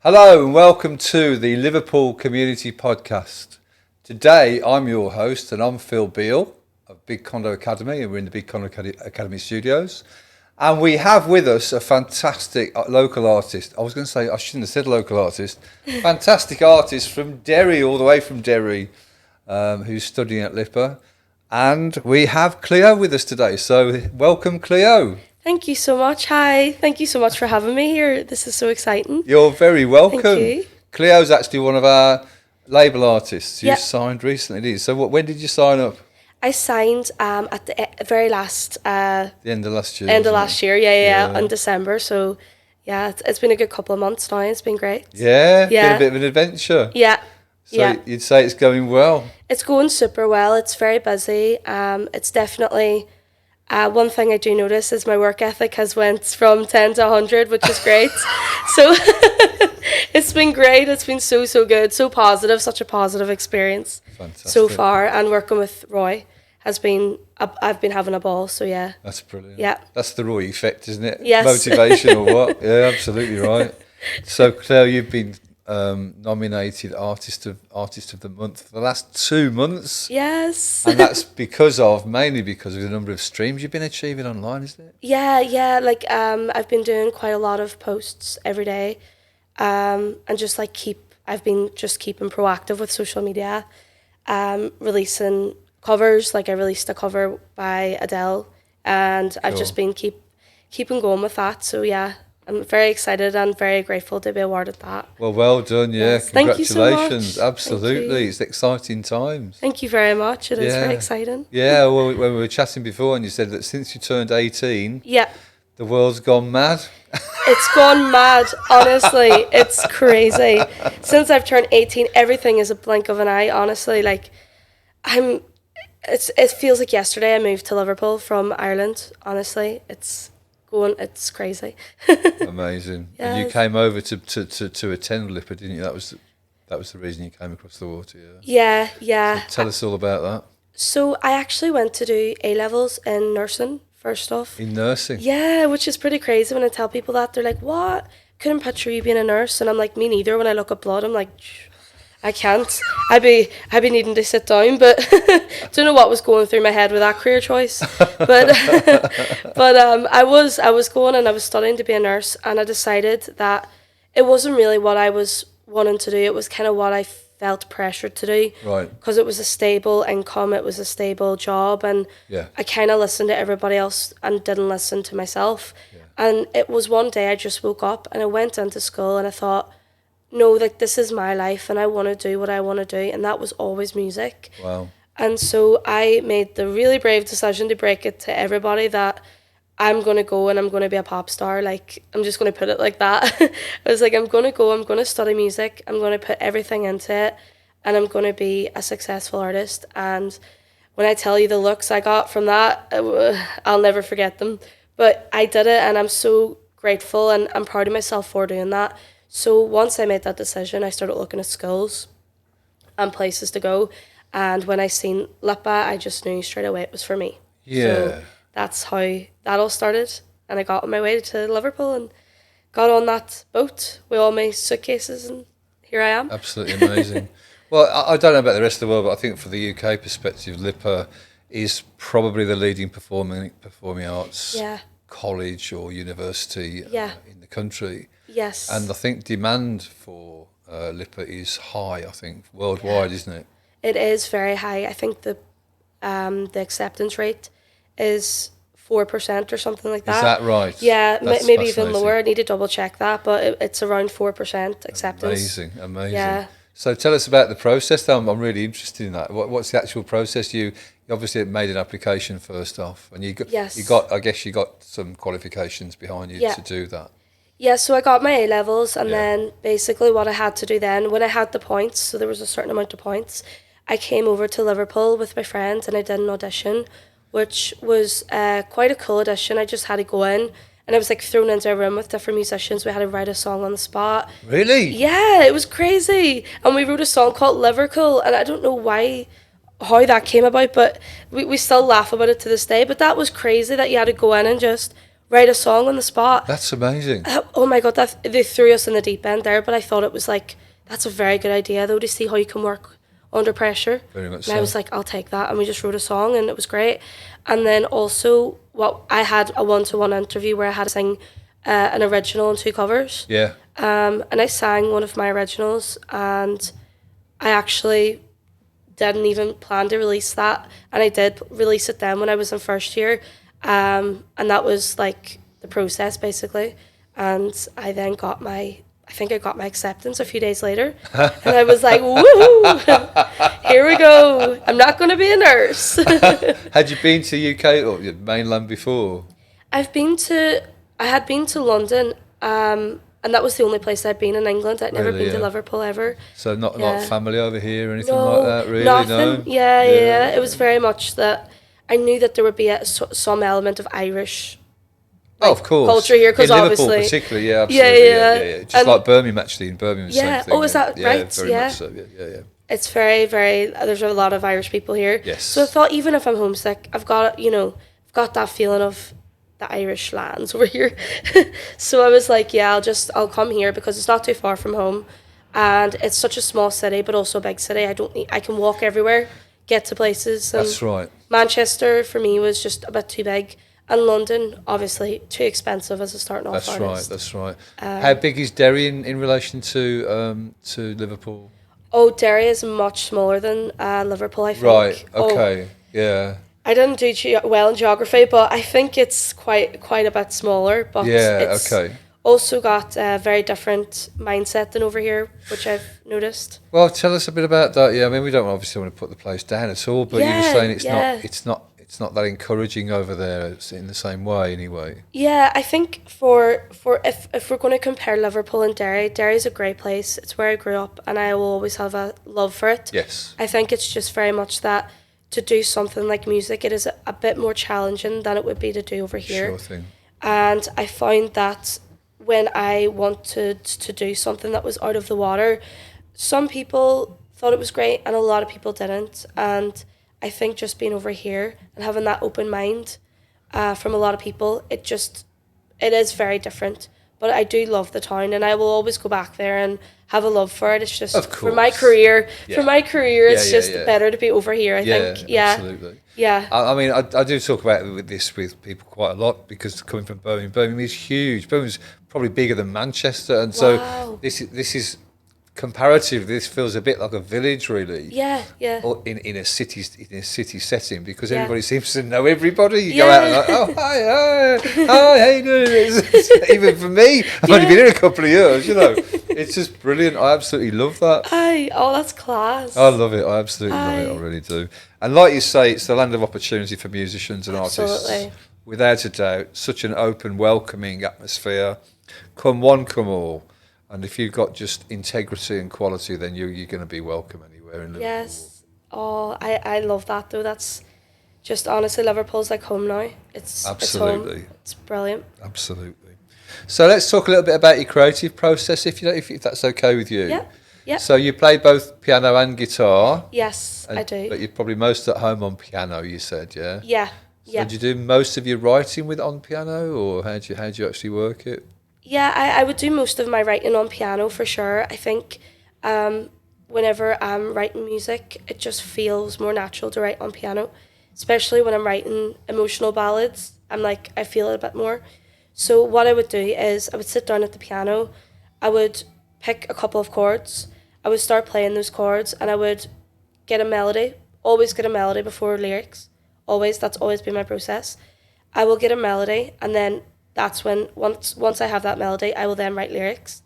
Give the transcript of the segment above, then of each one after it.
Hello and welcome to the Liverpool Community Podcast. Today I'm your host and I'm Phil Beale of Big Condo Academy, and we're in the Big Condo Academy studios. And we have with us a fantastic local artist. I was going to say, I shouldn't have said local artist. Fantastic artist from Derry, all the way from Derry, who's studying at LIPA. And we have Clio with us today. So welcome, Clio. Thank you so much. Hi. Thank you so much for having me here. This is so exciting. You're very welcome. Thank you. Clio's actually one of our label artists you signed recently. So when did you sign up? I signed at the very last... the end of last year. End of last year, yeah, in December. So, yeah, it's been a good couple of months now. It's been great. Yeah, been a bit of an adventure. Yeah. So you'd say it's going well? It's going super well. It's very busy. It's definitely... one thing I do notice is my work ethic has went from 10 to 100, which is great. So it's been great. It's been so good, so positive, such a positive experience. Fantastic. So far. And working with Roy has been, I've been having a ball, so yeah. That's brilliant. Yeah. That's the Roy effect, isn't it? Yes. Motivation or what? Yeah, absolutely right. So Claire, you've been nominated Artist of the Month for the last 2 months. Yes. And that's mainly because of the number of streams you've been achieving online, isn't it? Yeah. Like I've been doing quite a lot of posts every day, and just like I've been just keeping proactive with social media, releasing covers. Like I released a cover by Adele, and I've just been keeping going with that. So yeah. I'm very excited and very grateful to be awarded that. Well done, yeah. Yes. Congratulations. Thank you so much. Absolutely. It's exciting times. Thank you very much. It is very exciting. Yeah, well, when we were chatting before and you said that since you turned 18, yeah, the world's gone mad. It's gone mad, honestly. It's crazy. Since I've turned 18, everything is a blink of an eye, honestly. Like, it feels like yesterday I moved to Liverpool from Ireland, honestly. It's crazy. Amazing. Yes. And you came over to attend LIPA, didn't you? That was the reason you came across the water, yeah. Yeah. So tell us all about that. So I actually went to do A-levels in nursing, first off. In nursing? Yeah, which is pretty crazy when I tell people that. They're like, what? Couldn't picture you being a nurse. And I'm like, me neither. When I look at blood, I'm like, I can't. I'd be needing to sit down, but don't know what was going through my head with that career choice. But I was going and I was studying to be a nurse, and I decided that it wasn't really what I was wanting to do. It was kind of what I felt pressured to do. Right. Because it was a stable income, it was a stable job, and I kind of listened to everybody else and didn't listen to myself. Yeah. And it was one day I just woke up and I went into school and I thought, no, like this is my life and I want to do what I want to do, and that was always music. Wow. And so I made the really brave decision to break it to everybody that I'm going to go and I'm going to be a pop star. Like, I'm just going to put it like that. I was like, I'm going to go, I'm going to study music, I'm going to put everything into it, and I'm going to be a successful artist. And when I tell you the looks I got from that, I'll never forget them. But I did it, and I'm so grateful and I'm proud of myself for doing that. So once I made that decision, I started looking at schools and places to go. And when I seen LIPA, I just knew straight away it was for me. Yeah. So that's how that all started. And I got on my way to Liverpool and got on that boat with all my suitcases, and here I am. Absolutely amazing. Well, I don't know about the rest of the world, but I think for the UK perspective, LIPA is probably the leading performing arts college or university in the country. Yes. And I think demand for LIPA is high, I think, worldwide, isn't it? It is very high. I think the acceptance rate is 4% or something like that. Is that right? Yeah, That's maybe even lower. I need to double check that, but it's around 4% acceptance. Amazing. Yeah. So tell us about the process, though. I'm really interested in that. What's the actual process? You obviously made an application first off, and you got some qualifications behind you to do that. Yeah, so I got my A-levels, and then basically what I had to do then, when I had the points, so there was a certain amount of points, I came over to Liverpool with my friends and I did an audition, which was quite a cool audition. I just had to go in, and I was like thrown into a room with different musicians. We had to write a song on the spot. Really? Yeah, it was crazy. And we wrote a song called Liverpool, and I don't know how that came about, but we still laugh about it to this day. But that was crazy that you had to go in and just write a song on the spot. That's amazing. Oh my God, they threw us in the deep end there, but I thought it was like, that's a very good idea though, to see how you can work under pressure. Very much and so. I was like, I'll take that. And we just wrote a song and it was great. And then also, I had a one-to-one interview where I had to sing an original and 2 covers. Yeah. And I sang one of my originals, and I actually didn't even plan to release that. And I did release it then when I was in first year. And that was like the process basically. And I then I think I got my acceptance a few days later. And I was like, woo, here we go. I'm not going to be a nurse. Had you been to UK or mainland before? I had been to London, and that was the only place I'd been in England. I'd never been to Liverpool ever. So not family over here or anything No, like that, really? nothing. No? Yeah. It was very much that I knew that there would be some element of Irish of course. culture here, because obviously Liverpool particularly, absolutely. Yeah. Just like Birmingham, actually. In Birmingham, the same thing. Oh, is that right? Very much so. Yeah. It's very, very. There's a lot of Irish people here. Yes. So I thought, even if I'm homesick, I've got that feeling of the Irish lands over here. So I was like, I'll come here because it's not too far from home, and it's such a small city, but also a big city. I can walk everywhere, get to places. And that's right. Manchester for me was just a bit too big. And London, obviously, too expensive as a starting off artist. That's right. How big is Derry in relation to Liverpool? Oh, Derry is much smaller than Liverpool, I think. Right, okay, yeah. I didn't do well in geography, but I think it's quite a bit smaller. But it's also got a very different mindset than over here, which I've noticed. Well, tell us a bit about that. Yeah, I mean, we don't obviously want to put the place down at all, but you were saying it's not that encouraging over there in the same way, anyway. Yeah, I think if we're going to compare Liverpool and Derry's a great place. It's where I grew up, and I will always have a love for it. Yes. I think it's just very much that to do something like music, it is a bit more challenging than it would be to do over here. Sure thing. And I found that when I wanted to do something that was out of the water, some people thought it was great and a lot of people didn't. And I think just being over here and having that open mind from a lot of people, it is very different. But I do love the town, and I will always go back there and have a love for it. It's just for my career. Yeah. For my career, it's better to be over here, I think. Yeah, absolutely. Yeah. I mean, I do talk about this with people quite a lot, because coming from Birmingham is huge. Birmingham's probably bigger than Manchester, and so this is comparative. This feels a bit like a village, really. Yeah. Or in a city setting, because everybody seems to know everybody. You go out and like, oh hi, how you doing? Even for me, I've only been here a couple of years. It's just brilliant. I absolutely love that. That's class. I love it. I absolutely love it. I really do. And like you say, it's the land of opportunity for musicians and artists. Without a doubt, such an open, welcoming atmosphere. Come one, come all. And if you've got just integrity and quality, then you're going to be welcome anywhere in Liverpool. Yes. Oh, I love that though. That's just, honestly, Liverpool's like home now. Absolutely. It's home. It's brilliant. Absolutely. So let's talk a little bit about your creative process, if that's okay with you. Yeah. So you play both piano and guitar. Yes, I do. But you're probably most at home on piano, you said, yeah? Yeah. So do you do most of your writing on piano, or how do you actually work it? Yeah, I would do most of my writing on piano for sure. I think whenever I'm writing music, it just feels more natural to write on piano, especially when I'm writing emotional ballads. I feel it a bit more. So what I would do is I would sit down at the piano, I would pick a couple of chords, I would start playing those chords, and I would get a melody, always get a melody before lyrics, that's always been my process. I will get a melody, and then that's when, once I have that melody, I will then write lyrics,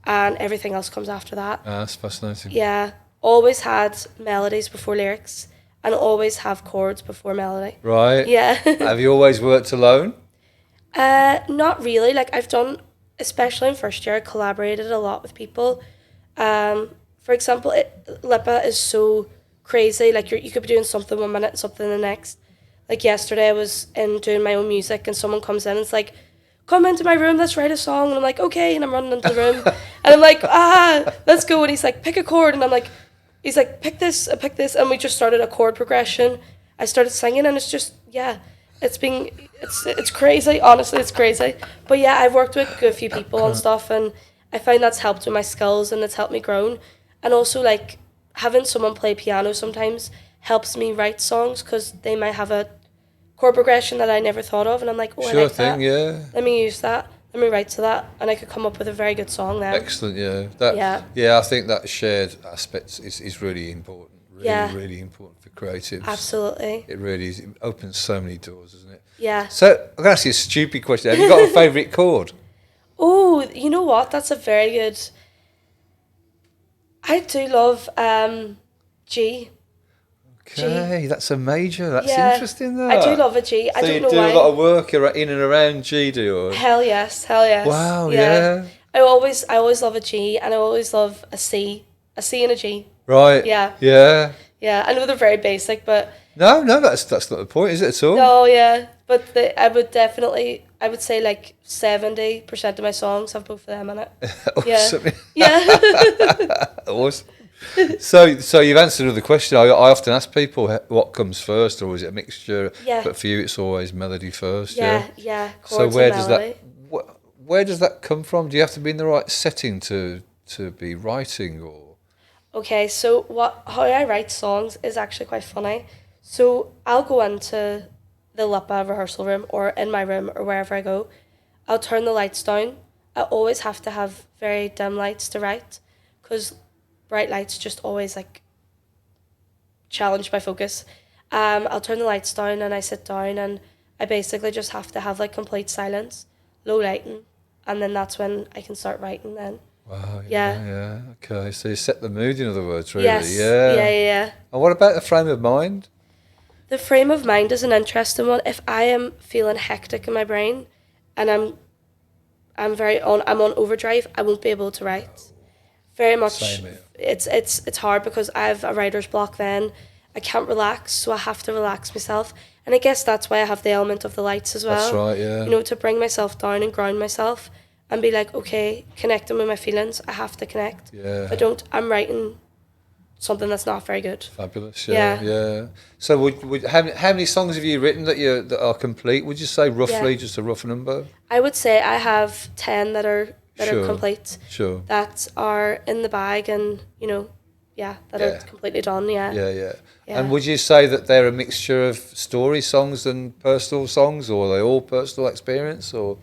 and everything else comes after that. That's fascinating. Yeah, always had melodies before lyrics, and always have chords before melody. Right. Yeah. Have you always worked alone? Not really. I've done, especially in first year, I collaborated a lot with people. For example, LIPA is so crazy. You could be doing something one minute and something the next. Yesterday, I was doing my own music, and someone comes in and it's like, come into my room, let's write a song. And I'm like, okay. And I'm running into the room. And I'm like, let's go. And he's like, pick a chord. And he's like, pick this. And we just started a chord progression. I started singing, and it's just, it's crazy. Honestly, it's crazy. But yeah, I've worked with a good few people and stuff, and I find that's helped with my skills and it's helped me grow. And also, like, having someone play piano sometimes helps me write songs because they might have a chord progression that I never thought of, and I'm like, oh, I Sure like thing, that. yeah. Let me use that. Let me write to that, and I could come up with a very good song then. Excellent, yeah. I think that shared aspect is really important. Really important for creatives. Absolutely. It really is. It opens so many doors, doesn't it? Yeah. So I'm going to ask you a stupid question. Have you got a favourite chord? Oh, you know what? That's a very good... I do love G. Okay, G. that's a major. That's interesting, that. I do love a G. So I don't you know do why. a lot of work in and around G, do you? Hell yes, hell yes. Wow, yeah. I always love a G, and I always love a C and a G. Right. Yeah. Yeah. Yeah, I know they're very basic, but No, that's not the point, is it at all? no, yeah, but I would say like 70% of my songs have both of them in it. Awesome. Yeah. Awesome. So you've answered the question. I often ask people what comes first, or is it a mixture? Yeah. But for you, it's always melody first. Yeah. So Chords where and does melody. where does that come from? Do you have to be in the right setting to be writing, or? Okay, so how I write songs is actually quite funny. So I'll go into the Lippa rehearsal room or in my room or wherever I go. I'll turn the lights down. I always have to have very dim lights to write because bright lights just always like challenge my focus. I'll turn the lights down and I sit down and I basically just have to have like complete silence, low lighting, and then that's when I can start writing then. Wow, yeah. Okay, so you set the mood, in other words, really. Yes. Yeah. And what about the frame of mind? The frame of mind is an interesting one. If I am feeling hectic in my brain and I'm on overdrive, I won't be able to write. Very much. Same here. It's hard because I have a writer's block then. I can't relax, so I have to relax myself. And I guess that's why I have the element of the lights as well. That's right, yeah. You know, to bring myself down and ground myself and be like, okay, connecting with my feelings, I have to connect. Yeah. If I don't, I'm writing something that's not very good. Fabulous, yeah. So how many songs have you written that are complete? Would you say roughly, just a rough number? I would say I have 10 that are complete. Sure. That are in the bag and, are completely done, Yeah. And would you say that they're a mixture of story songs and personal songs, or are they all personal experience, or?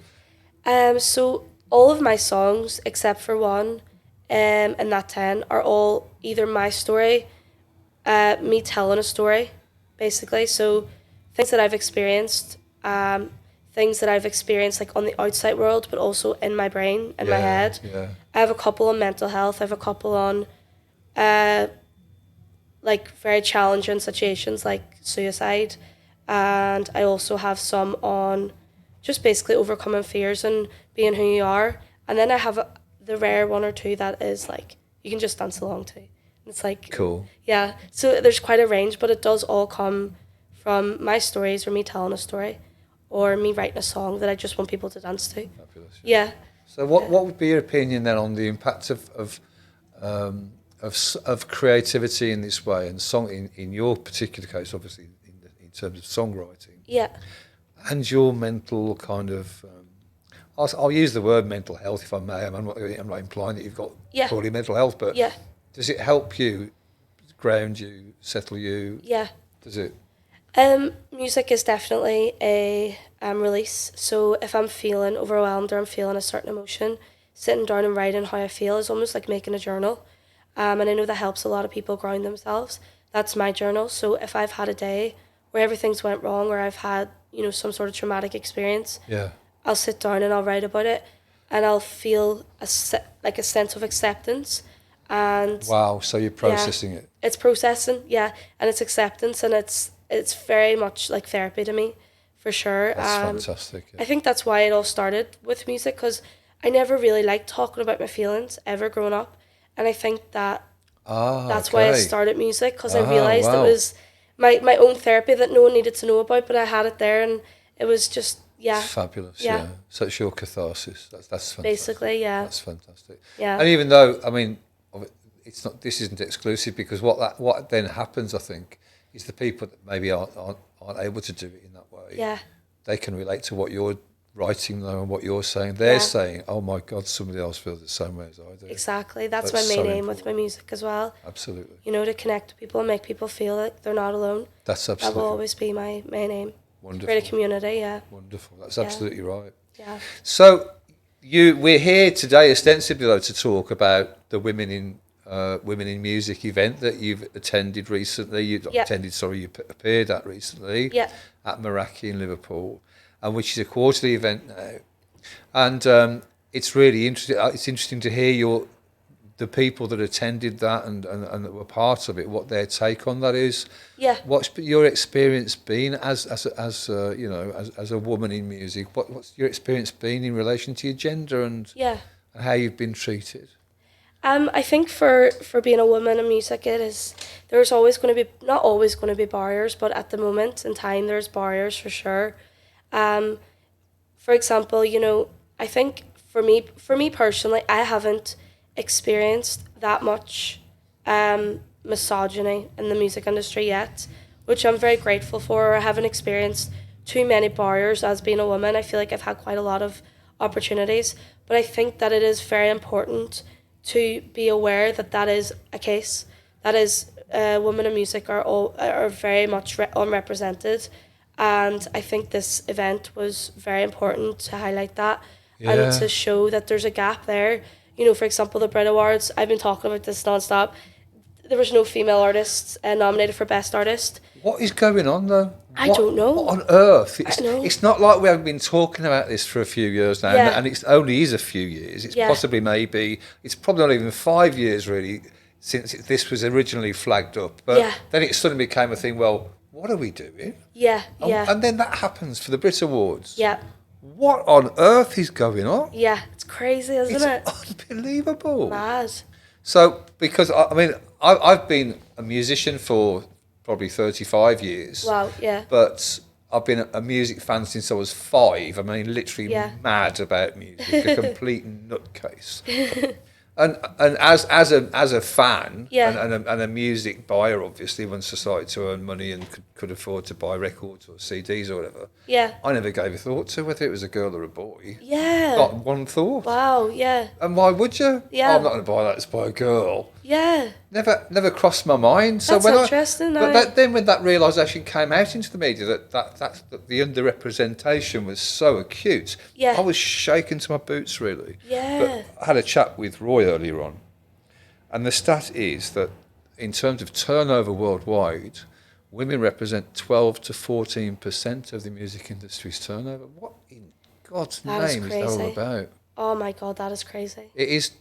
So all of my songs, except for one, and that 10, are all either my story, me telling a story, basically. So things that I've experienced, like on the outside world, but also in my brain, in my head. Yeah. I have a couple on mental health. I have a couple on, like very challenging situations like suicide, and I also have some on just basically overcoming fears and being who you are. And then I have the rare one or two that is like you can just dance along to. It's like cool. Yeah. So there's quite a range, but it does all come from my stories or me telling a story or me writing a song that I just want people to dance to. Fabulous. Yeah. So what would be your opinion then on the impact of creativity in this way and song in your particular case, obviously in terms of songwriting? Yeah. And your mental kind of, I'll use the word mental health if I may. I'm not implying that you've got poorly mental health, but does it help you, ground you, settle you? Yeah. Does it? Music is definitely a release. So if I'm feeling overwhelmed or I'm feeling a certain emotion, sitting down and writing how I feel is almost like making a journal. And I know that helps a lot of people ground themselves. That's my journal. So if I've had a day where everything's went wrong or I've had, some sort of traumatic experience, I'll sit down and I'll write about it and I'll feel a sense of acceptance. And wow, so you're processing it. It's processing, and it's acceptance, and it's very much like therapy to me, for sure. That's fantastic. Yeah. I think that's why it all started with music, because I never really liked talking about my feelings ever growing up, and I think that that's why I started music, because I realised it was my own therapy that no one needed to know about, but I had it there, and it was just It's fabulous. Yeah. So it's your catharsis. That's fantastic. Basically, yeah. That's fantastic. Yeah. And even though it's not, this isn't exclusive, because what then happens, I think, is the people that maybe aren't able to do it in that way Yeah. they can relate to what you're writing though and what you're saying. They're saying, oh my God, somebody else feels the same way as I do. Exactly. That's my main aim with my music as well. Absolutely. You know, to connect with people and make people feel like they're not alone. That's absolutely. That will always be my main aim. Wonderful. Create a community, yeah. Wonderful. That's absolutely right. Yeah. So we're here today ostensibly though to talk about the Women in Music event that you've attended recently. You appeared at recently at Meraki in Liverpool, and which is a quarterly event now. And it's really interesting. It's interesting to hear the people that attended that and that were part of it, what their take on that is. Yeah. What's your experience been as a woman in music? What's your experience been in relation to your gender and how you've been treated? I think for being a woman in music, there's always going to be, not always going to be barriers, but at the moment in time there's barriers for sure. For example, you know, I think for me personally, I haven't experienced that much misogyny in the music industry yet, which I'm very grateful for. I haven't experienced too many barriers as being a woman. I feel like I've had quite a lot of opportunities, but I think that it is very important to be aware that is a case. That is, women in music are very much unrepresented, and I think this event was very important to highlight that and to show that there's a gap there. You know, for example, the Brit Awards, I've been talking about this non-stop. There was no female artists nominated for Best Artist. What is going on, though? I don't know. What on earth? It's not like we haven't been talking about this for a few years now, and it only is a few years. It's it's probably not even 5 years, really, since this was originally flagged up. But then it suddenly became a thing, well, what are we doing? And then that happens for the Brit Awards. Yeah. What on earth is going on? Yeah, it's crazy, isn't it? It's unbelievable. Mad. So, because, I mean, I've been a musician for probably 35 years. Wow, yeah. But I've been a music fan since I was 5. I mean, literally mad about music, a complete nutcase. And as a fan and a music buyer, obviously, once I started to earn money and could afford to buy records or CDs or whatever, I never gave a thought to whether it was a girl or a boy. Yeah. Not one thought. Wow, yeah. And why would you? Yeah. Oh, I'm not going to buy that, it's by a girl. Yeah. Never crossed my mind. That's interesting. But then when that realisation came out into the media that the underrepresentation was so acute, I was shaken to my boots, really. Yeah. But I had a chat with Roy earlier on, and the stat is that in terms of turnover worldwide, women represent 12 to 14% of the music industry's turnover. What in God's name is that all about? Oh my God, that is crazy. It is,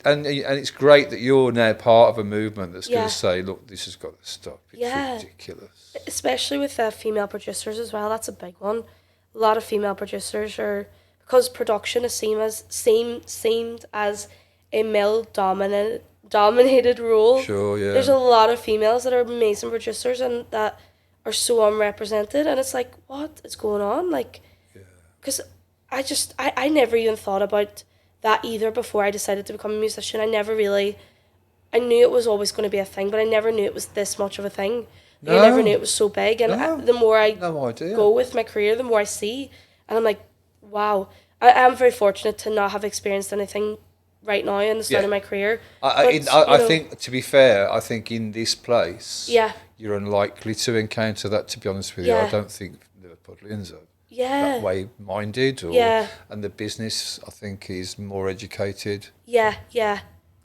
and it's great that you're now part of a movement that's going to say, look, this has got to stop. It's ridiculous. Especially with female producers as well. That's a big one. A lot of female producers because production is seemed as a male dominated role. Sure, yeah. There's a lot of females that are amazing producers and that are so unrepresented, and it's like, what is going on? Like, because I never even thought about that either before I decided to become a musician. I knew it was always going to be a thing, but I never knew it was this much of a thing. I never knew it was so big. And the more I go with my career, the more I see. And I'm like, wow. I am very fortunate to not have experienced anything right now in the start of my career. I think, to be fair, I think in this place, you're unlikely to encounter that, to be honest with you. I don't think Liverpudlians are that way minded, and the business, I think, is more educated. Yeah,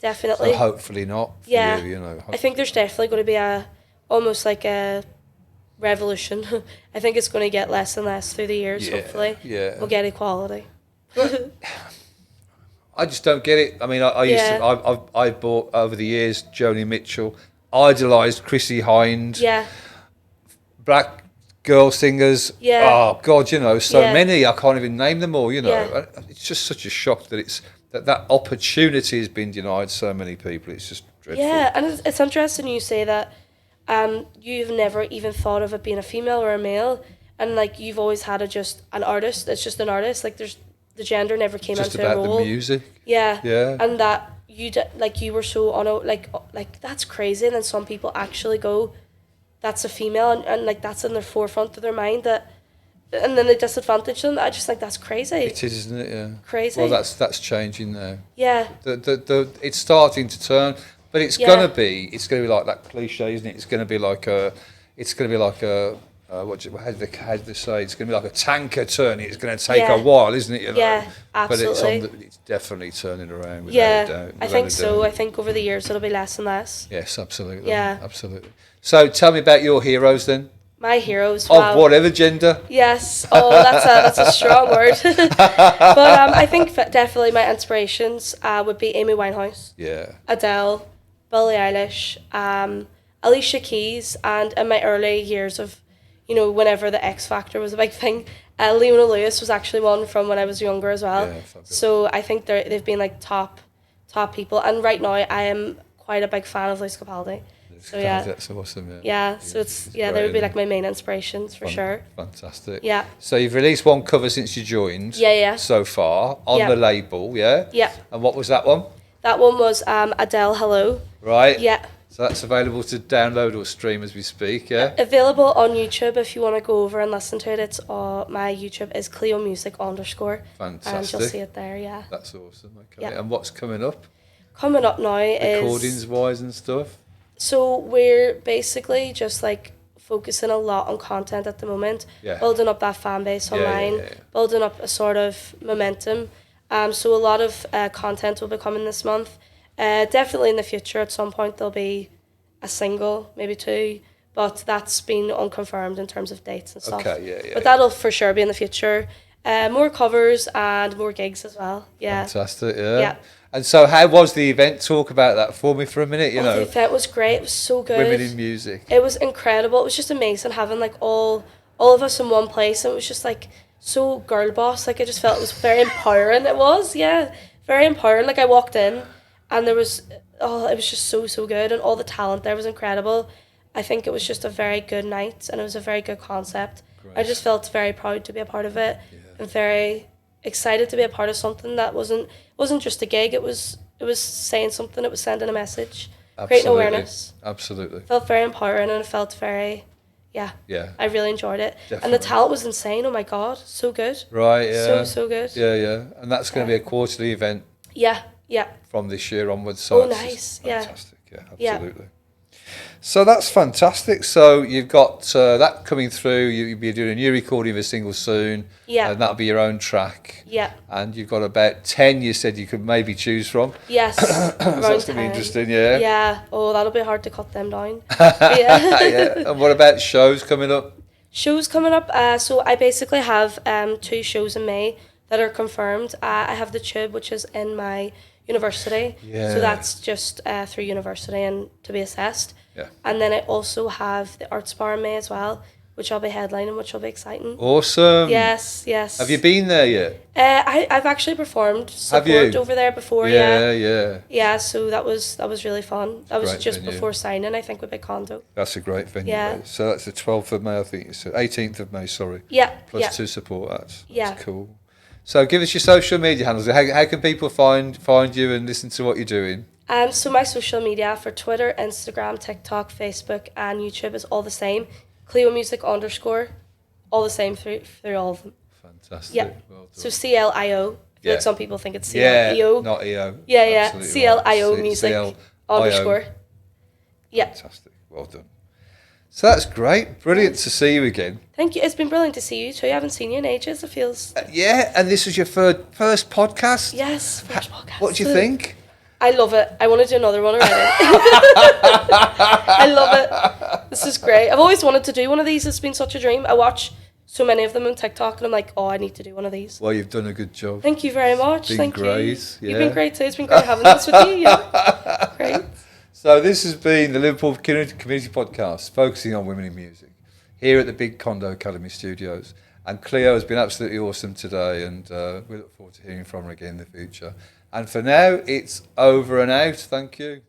definitely. So hopefully not for you know. I think there's definitely going to be almost like a revolution. I think it's going to get less and less through the years, hopefully. Yeah. We'll get equality. I just don't get it. I mean, I bought over the years Joni Mitchell, idolised Chrissie Hynde, black girl singers. Oh God, you know, so many. I can't even name them all. You know, it's just such a shock that that opportunity has been denied so many people. It's just dreadful. Yeah, and it's interesting you say that. You've never even thought of it being a female or a male, and like you've always had an artist. It's just an artist. Like the gender never came into a role. Just about the music. Yeah. And that you were so on like that's crazy. And then some people actually go, that's a female, and like that's in the forefront of their mind that and then they disadvantage them. I just think that's crazy. It is, isn't it? Yeah. Crazy. Well, that's changing now. Yeah. It's starting to turn, but it's gonna be like that cliche, isn't it? It's gonna be like a how do they say? It's going to be like a tanker turning. It's going to take a while, isn't it? You know? Yeah, absolutely. But it's definitely turning around. Yeah, a doubt, I think so. I think over the years it'll be less and less. Yes, absolutely. Yeah, absolutely. So tell me about your heroes then. My heroes of whatever gender. Yes. Oh, that's a strong word. But I think definitely my inspirations would be Amy Winehouse. Yeah. Adele, Billie Eilish, Alicia Keys, and in my early years of, whenever the X Factor was a big thing, Leona Lewis was actually one from when I was younger as well. Yeah, so I think they've been like top people. And right now I am quite a big fan of Luis Capaldi. So yeah, that's awesome. Yeah. Yeah. So it's they would be like my main inspirations for sure. Fantastic. Yeah. So you've released one cover since you joined. Yeah. So far on the label, yeah. Yeah. And what was that one? That one was Adele Hello. Right. Yeah. So that's available to download or stream as we speak, yeah? Available on YouTube if you want to go over and listen to it. It's my YouTube is Clio Music _. Fantastic. And you'll see it there, yeah. That's awesome, okay. Yeah. And what's coming up? Coming up now is... Recordings-wise and stuff? So we're basically just like focusing a lot on content at the moment. Yeah. Building up that fan base online. Building up a sort of momentum. So a lot of content will be coming this month. Definitely in the future at some point there'll be a single, maybe 2, but that's been unconfirmed in terms of dates and stuff. Okay, yeah. But that'll for sure be in the future. More covers and more gigs as well. Yeah. Fantastic, yeah. And so how was the event? Talk about that for me for a minute, The event was great. It was so good. Women in music. It was incredible. It was just amazing having like all of us in one place, and it was just like so girl boss. Like I just felt it was very empowering. It was, yeah. Very empowering. Like I walked in and there was, it was just so good, and all the talent there was incredible. I think it was just a very good night, and it was a very good concept. Great. I just felt very proud to be a part of it, and very excited to be a part of something that wasn't just a gig. It was saying something. It was sending a message, creating awareness. Absolutely. It felt very empowering, and it felt very, yeah. I really enjoyed it. Definitely. And the talent was insane. Oh my God, so good. Right, yeah. So good. Yeah. And that's going to be a quarterly event. Yeah. From this year onwards. So nice. Fantastic. Yeah, absolutely. So that's fantastic. So you've got that coming through. You'll be doing a new recording of a single soon. Yeah. And that'll be your own track. Yeah. And you've got about 10 you said you could maybe choose from. Yes. So that's going to be interesting, yeah? Yeah. Oh, that'll be hard to cut them down. Yeah. And what about shows coming up? Shows coming up. So I basically have 2 shows in May that are confirmed. I have the Tube, which is in my university. Yeah. So that's just through university and to be assessed. Yeah. And then I also have the Arts Bar in May as well, which I'll be headlining, which will be exciting. Awesome. Yes. Have you been there yet? I've actually performed support over there before. Yeah. So that was really fun. That was just before signing, I think, with Big Condo. That's a great venue. Yeah. So that's the 12th of May, I think. It's 18th of May. Sorry. Yeah. Plus 2 support acts. That's cool. So give us your social media handles. How can people find you and listen to what you're doing? So my social media for Twitter, Instagram, TikTok, Facebook and YouTube is all the same. Clio Music _. All the same through all of them. Fantastic. Yeah. Well done. So CLIO. Like some people think it's CLIO. Yeah, not EO. Yeah. CLIO Music _. Yeah. Fantastic. Well done. So that's great. Brilliant to see you again. Thank you. It's been brilliant to see you too. I haven't seen you in ages. It feels... and this was your first podcast? Yes, first podcast. What do you think? I love it. I want to do another one already. I love it. This is great. I've always wanted to do one of these. It's been such a dream. I watch so many of them on TikTok and I'm like, I need to do one of these. Well, you've done a good job. Thank you very much. Thank you. Yeah. You've been great too. It's been great having this with you. Yeah. Great. So this has been the Liverpool Community Podcast, focusing on women in music, here at the Big Condo Academy Studios. And Clio has been absolutely awesome today, and we look forward to hearing from her again in the future. And for now, it's over and out. Thank you.